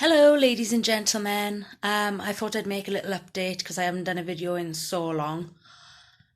Hello, ladies and gentlemen. I thought I'd make a little update because I haven't done a video in so long,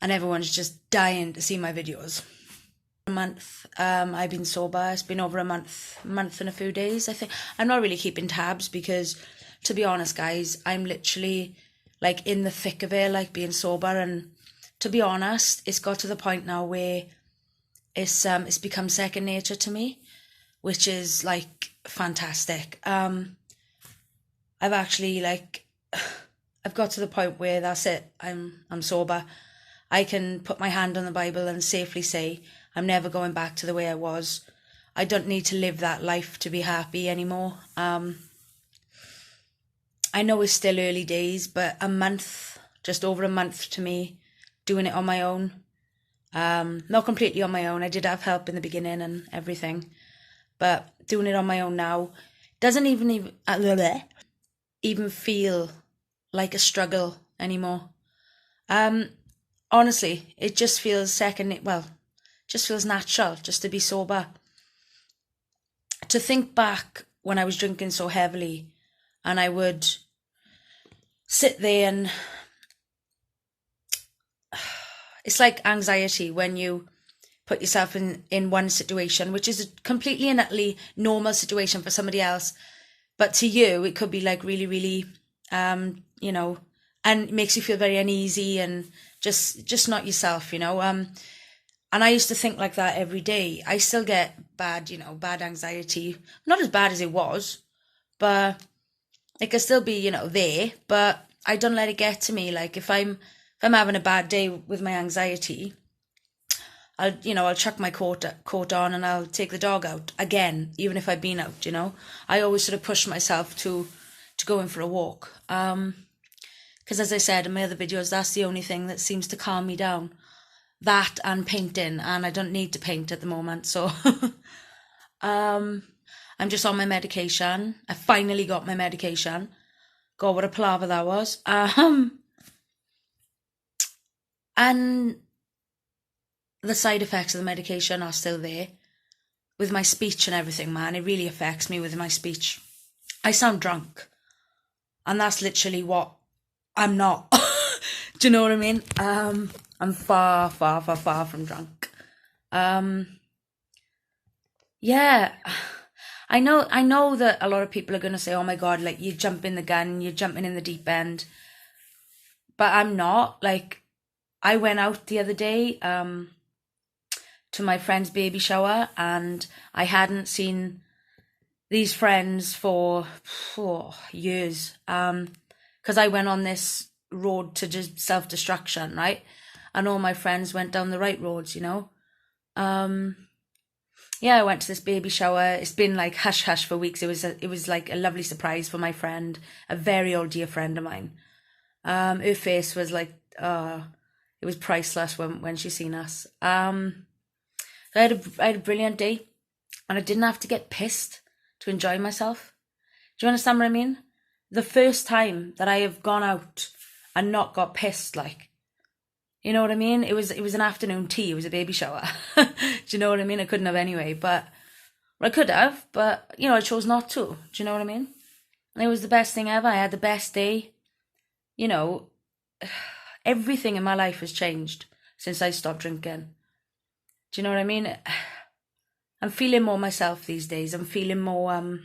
and everyone's just dying to see my videos. A month, I've been sober. It's been over a month and a few days. I think I'm not really keeping tabs because, to be honest, guys, I'm literally like in the thick of it, like being sober. And to be honest, it's got to the point now where it's become second nature to me, which is like fantastic. I've actually I've got to the point where that's it. I'm sober. I can put my hand on the Bible and safely say I'm never going back to the way I was. I don't need to live that life to be happy anymore. I know it's still early days, but a month, just over a month to me, doing it on my own. Not completely on my own. I did have help in the beginning and everything, but doing it on my own now doesn't even feel like a struggle anymore. Honestly, it just feels just feels natural just to be sober. To think back when I was drinking so heavily and I would sit there and it's like anxiety when you put yourself in one situation, which is a completely and utterly normal situation for somebody else. But to you, it could be like really, really, and it makes you feel very uneasy and just not yourself. And I used to think like that every day. I still get bad anxiety. Not as bad as it was, but it could still be, there. But I don't let it get to me. Like if I'm having a bad day with my anxiety, I'll chuck my coat on and I'll take the dog out again, even if I've been out, I always sort of push myself to go in for a walk. Because as I said in my other videos, that's the only thing that seems to calm me down. That and painting, and I don't need to paint at the moment, so I'm just on my medication. I finally got my medication. God, what a palaver that was. And the side effects of the medication are still there. With my speech and everything, man, it really affects me with my speech. I sound drunk. And that's literally what I'm not. Do you know what I mean? I'm far, far, far, far from drunk. Yeah. I know that a lot of people are going to say, oh my God, like you're jumping the gun, you're jumping in the deep end. But I'm not. Like, I went out the other day, to my friend's baby shower, and I hadn't seen these friends for years, because I went on this road to just self-destruction, right? And all my friends went down the right roads, yeah, I went to this baby shower. It's been like hush hush for weeks. It was like a lovely surprise for my friend, a very old dear friend of mine. Her face was like, it was priceless when she seen us. I had a brilliant day, and I didn't have to get pissed to enjoy myself. Do you understand what I mean? The first time that I have gone out and not got pissed, like, you know what I mean? It was an afternoon tea. It was a baby shower. Do you know what I mean? I couldn't have anyway, but I could have, but I chose not to. Do you know what I mean? And it was the best thing ever. I had the best day. Everything in my life has changed since I stopped drinking. Do you know what I mean? I'm feeling more myself these days. I'm feeling more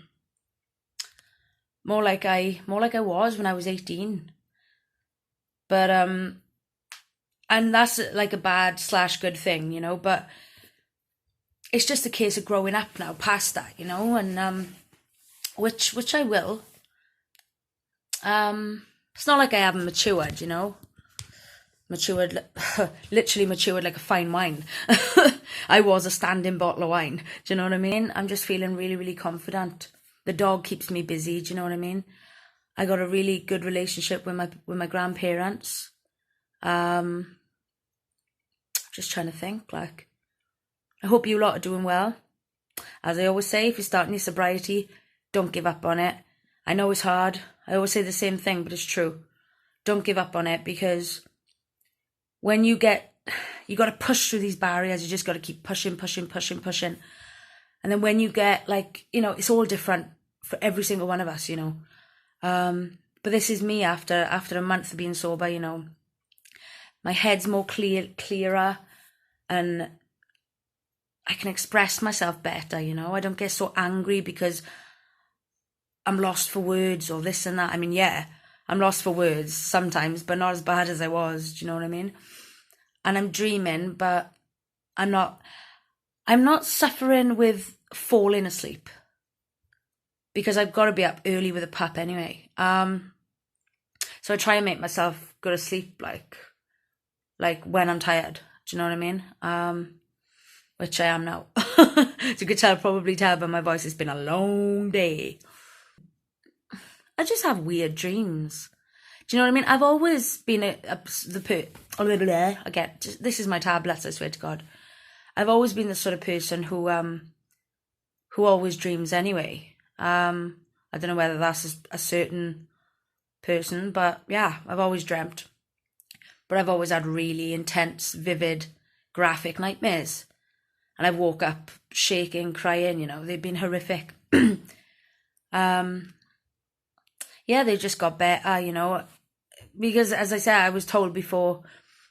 like I was when I was 18. But and that's like a bad / good thing, but it's just a case of growing up now past that, and which I will. It's not like I haven't matured, literally matured like a fine wine. I was a standing bottle of wine. Do you know what I mean? I'm just feeling really, really confident. The dog keeps me busy. Do you know what I mean? I got a really good relationship with my grandparents. Just trying to think. Like, I hope you lot are doing well. As I always say, if you're starting your sobriety, don't give up on it. I know it's hard. I always say the same thing, but it's true. Don't give up on it, because when you got to push through these barriers. You just got to keep pushing. And then when you get it's all different for every single one of us, But this is me after a month of being sober, My head's more clearer, and I can express myself better, I don't get so angry because I'm lost for words or this and that. I mean, yeah, I'm lost for words sometimes, but not as bad as I was. Do you know what I mean? And I'm dreaming, but I'm not suffering with falling asleep because I've got to be up early with a pup anyway. So I try and make myself go to sleep like when I'm tired. Do you know what I mean? Which I am now. As you could probably tell by my voice, it's been a long day. I just have weird dreams. Do you know what I mean? I've always been this is my tablets, I swear to God. I've always been the sort of person who always dreams anyway. I don't know whether that's a certain person, but yeah, I've always dreamt. But I've always had really intense, vivid, graphic nightmares. And I've woke up shaking, crying, they've been horrific. Yeah, they just got better, because as I said, I was told before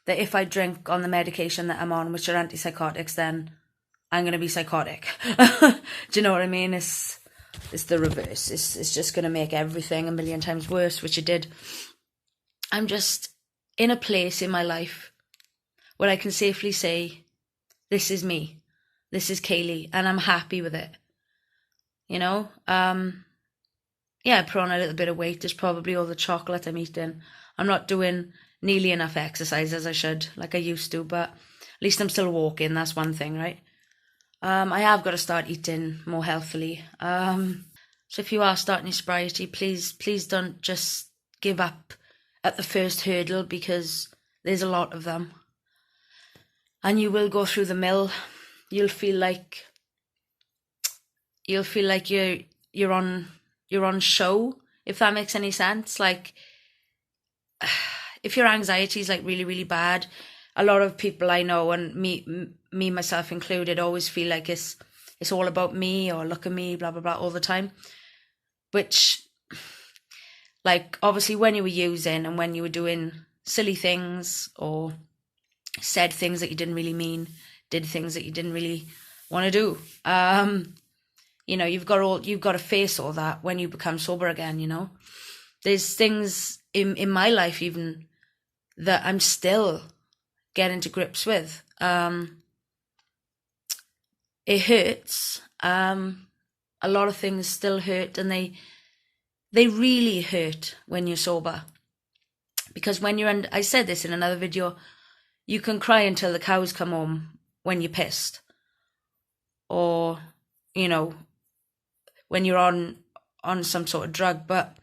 that if I drink on the medication that I'm on, which are antipsychotics, then I'm going to be psychotic. Do you know what I mean? It's the reverse. It's just going to make everything a million times worse, which it did. I'm just in a place in my life where I can safely say, this is me. This is Kaylee, and I'm happy with it. Yeah, I put on a little bit of weight. It's probably all the chocolate I'm eating. I'm not doing nearly enough exercise as I should, like I used to, but at least I'm still walking. That's one thing, right? I have got to start eating more healthily. So if you are starting your sobriety, please don't just give up at the first hurdle, because there's a lot of them. And you will go through the mill. You'll feel like you're on show, if that makes any sense. Like, if your anxiety is like really, really bad, a lot of people I know, and me myself included, always feel like it's all about me, or look at me, blah blah blah, all the time. Which, like, obviously when you were using and when you were doing silly things or said things that you didn't really mean, did things that you didn't really want to do, you've got to face all that when you become sober again. There's things in my life even that I'm still getting to grips with. It hurts. A lot of things still hurt, and they really hurt when you're sober. Because when you're I said this in another video, you can cry until the cows come home when you're pissed. Or, when you're on some sort of drug, but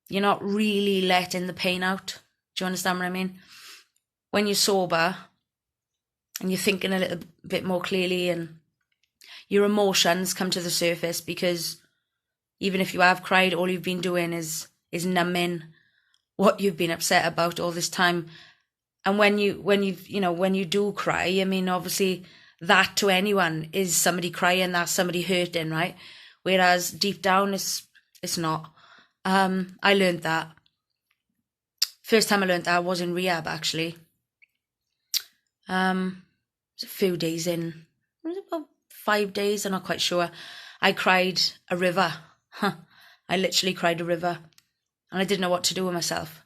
you're not really letting the pain out. Do you understand what I mean? When you're sober and you're thinking a little bit more clearly, and your emotions come to the surface, because even if you have cried, all you've been doing is numbing what you've been upset about all this time. And when you do cry, I mean, obviously that to anyone is somebody crying, that's somebody hurting, right? Whereas deep down, it's not. I learned that. First time I learned that I was in rehab, actually. It was a few days in. It was about 5 days, I'm not quite sure. I cried a river. I literally cried a river. And I didn't know what to do with myself.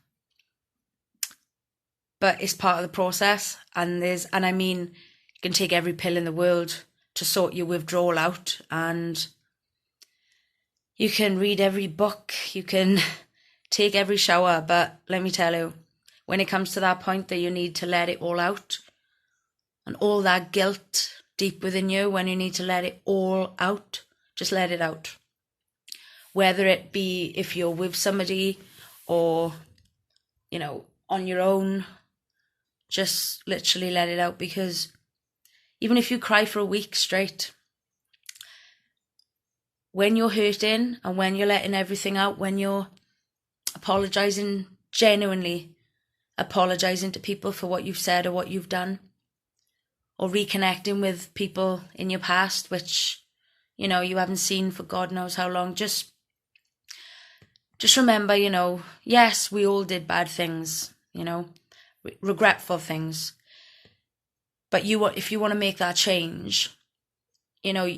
But it's part of the process. And I mean, you can take every pill in the world to sort your withdrawal out, and you can read every book, you can take every shower, but let me tell you, when it comes to that point that you need to let it all out, and all that guilt deep within you, when you need to let it all out, just let it out. Whether it be if you're with somebody or, on your own, just literally let it out. Because even if you cry for a week straight, when you're hurting and when you're letting everything out, when you're apologising, genuinely apologising to people for what you've said or what you've done, or reconnecting with people in your past, which you know, you haven't seen for God knows how long, just remember, you know, yes, we all did bad things, you know, regretful things. But if you want to make that change, you know,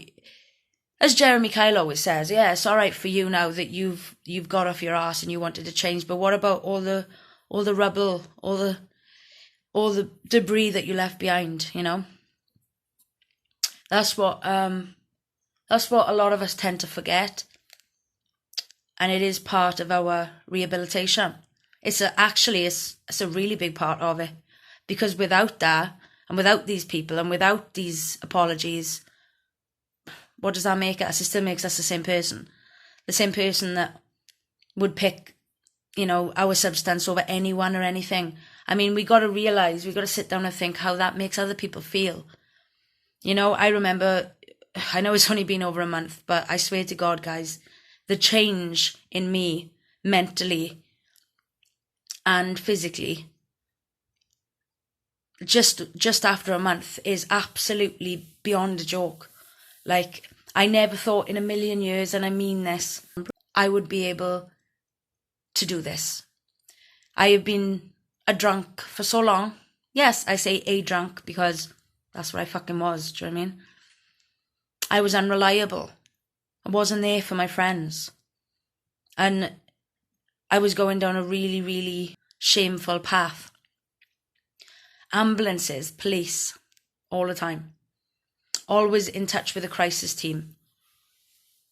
as Jeremy Kyle always says, yeah, it's all right for you now that you've got off your arse and you wanted to change, but what about all the rubble, all the debris that you left behind, you know? That's what a lot of us tend to forget. And it is part of our rehabilitation. It's a really big part of it. Because without that, and without these people, and without these apologies, what does that make us? It still makes us the same person. The same person that would pick, you know, our substance over anyone or anything. I mean, we got to sit down and think how that makes other people feel. You know, I remember, I know it's only been over a month, but I swear to God, guys, the change in me mentally and physically just after a month is absolutely beyond a joke. Like, I never thought in a million years, and I mean this, I would be able to do this. I have been a drunk for so long. Yes, I say a drunk because that's what I fucking was. Do you know what I mean? I was unreliable. I wasn't there for my friends. And I was going down a really, really shameful path. Ambulances, police, all the time. Always in touch with the crisis team.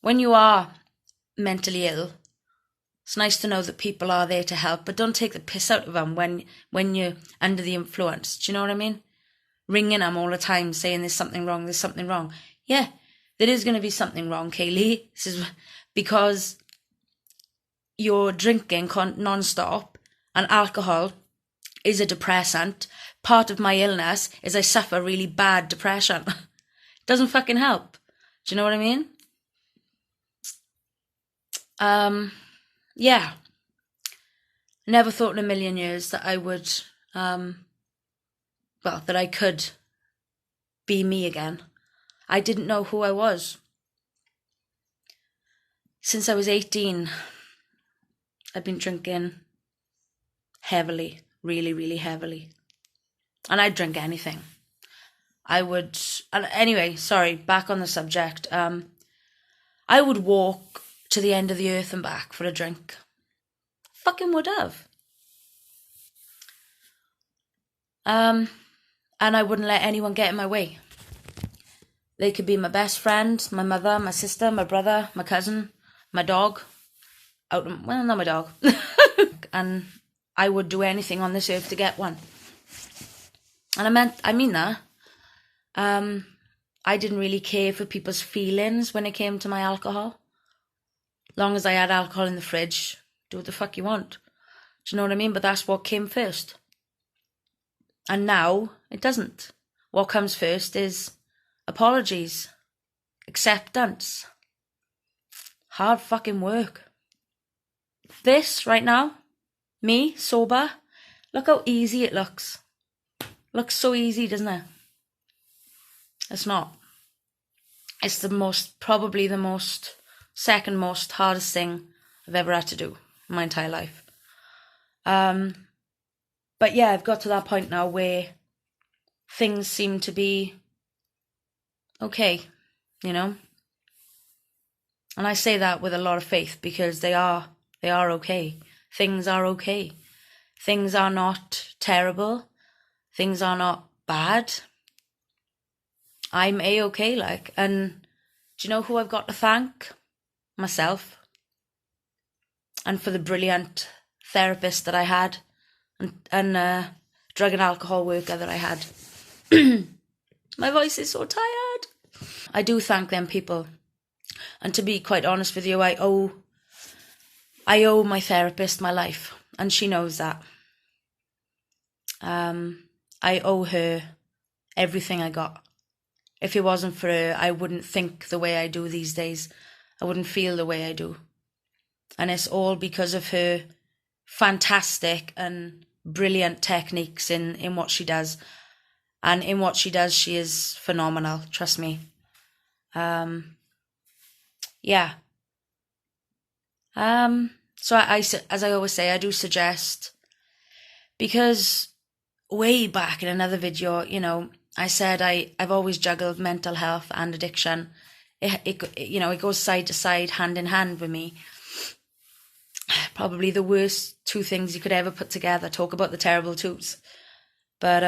When you are mentally ill, it's nice to know that people are there to help, but don't take the piss out of them when you're under the influence. Do you know what I mean? Ringing them all the time, saying there's something wrong, there's something wrong. Yeah, there is going to be something wrong, Kaylee. This is because you're drinking non-stop, and alcohol is a depressant. Part of my illness is I suffer really bad depression. Doesn't fucking help. Do you know what I mean? Yeah. Never thought in a million years that I would, that I could be me again. I didn't know who I was. Since I was 18, I've been drinking heavily, really, really heavily. And I'd drink anything. Anyway, sorry, back on the subject. I would walk to the end of the earth and back for a drink. Fucking would have. And I wouldn't let anyone get in my way. They could be my best friend, my mother, my sister, my brother, my cousin, my dog. Well, not my dog. And I would do anything on this earth to get one. And I mean that. I didn't really care for people's feelings when it came to my alcohol. Long as I had alcohol in the fridge, do what the fuck you want. Do you know what I mean? But that's what came first. And now, it doesn't. What comes first is apologies, acceptance, hard fucking work. This, right now, me, sober, look how easy it looks. Looks so easy, doesn't it? It's not. It's probably the second most hardest thing I've ever had to do in my entire life. But yeah, I've got to that point now where things seem to be okay, you know? And I say that with a lot of faith because they are okay. Things are okay. Things are not terrible. Things are not bad. I'm A-okay, like. And do you know who I've got to thank? Myself. And for the brilliant therapist that I had. And drug and alcohol worker that I had. My voice is so tired. I do thank them people. And to be quite honest with you, I owe my therapist my life. And she knows that. I owe her everything I got. If it wasn't for her, I wouldn't think the way I do these days. I wouldn't feel the way I do. And it's all because of her fantastic and brilliant techniques in what she does. And in what she does, she is phenomenal, trust me. yeah. So as I always say, I do suggest, because way back in another video, I said I've always juggled mental health and addiction. It goes side to side, hand in hand with me. Probably the worst two things you could ever put together. Talk about the terrible twos. But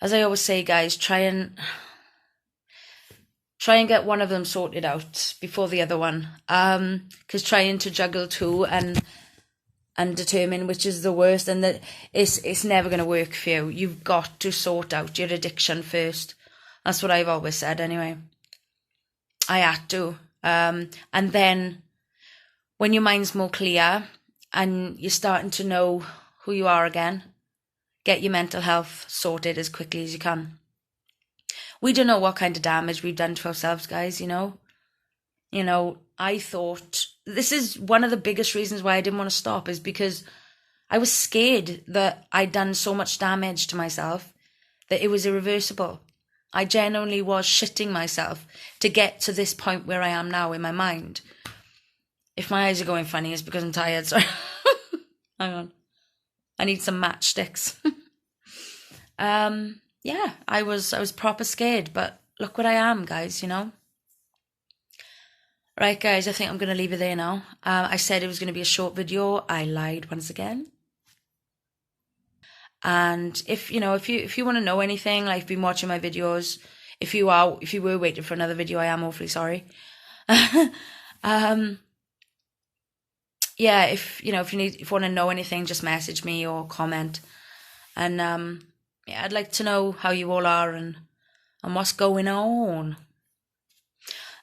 as I always say, guys, try and get one of them sorted out before the other one. Because trying to juggle two and determine which is the worst, and that it's never going to work for you. You've got to sort out your addiction first. That's what I've always said anyway. I had to. And then when your mind's more clear and you're starting to know who you are again, get your mental health sorted as quickly as you can. We don't know what kind of damage we've done to ourselves, guys, I thought, this is one of the biggest reasons why I didn't want to stop, is because I was scared that I'd done so much damage to myself that it was irreversible. I genuinely was shitting myself to get to this point where I am now in my mind. If my eyes are going funny, it's because I'm tired. Sorry. Hang on. I need some matchsticks. Yeah, I was proper scared, but look what I am, guys, Right, guys, I think I'm going to leave it there now. I said it was going to be a short video. I lied once again. And if you want to know anything, like, been watching my videos, if you were waiting for another video, I am awfully sorry. Yeah, if you want to know anything, just message me or comment. And yeah, I'd like to know how you all are and what's going on.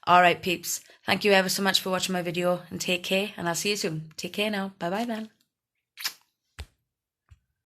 All right, peeps. Thank you ever so much for watching my video, and take care, and I'll see you soon. Take care now. Bye-bye then.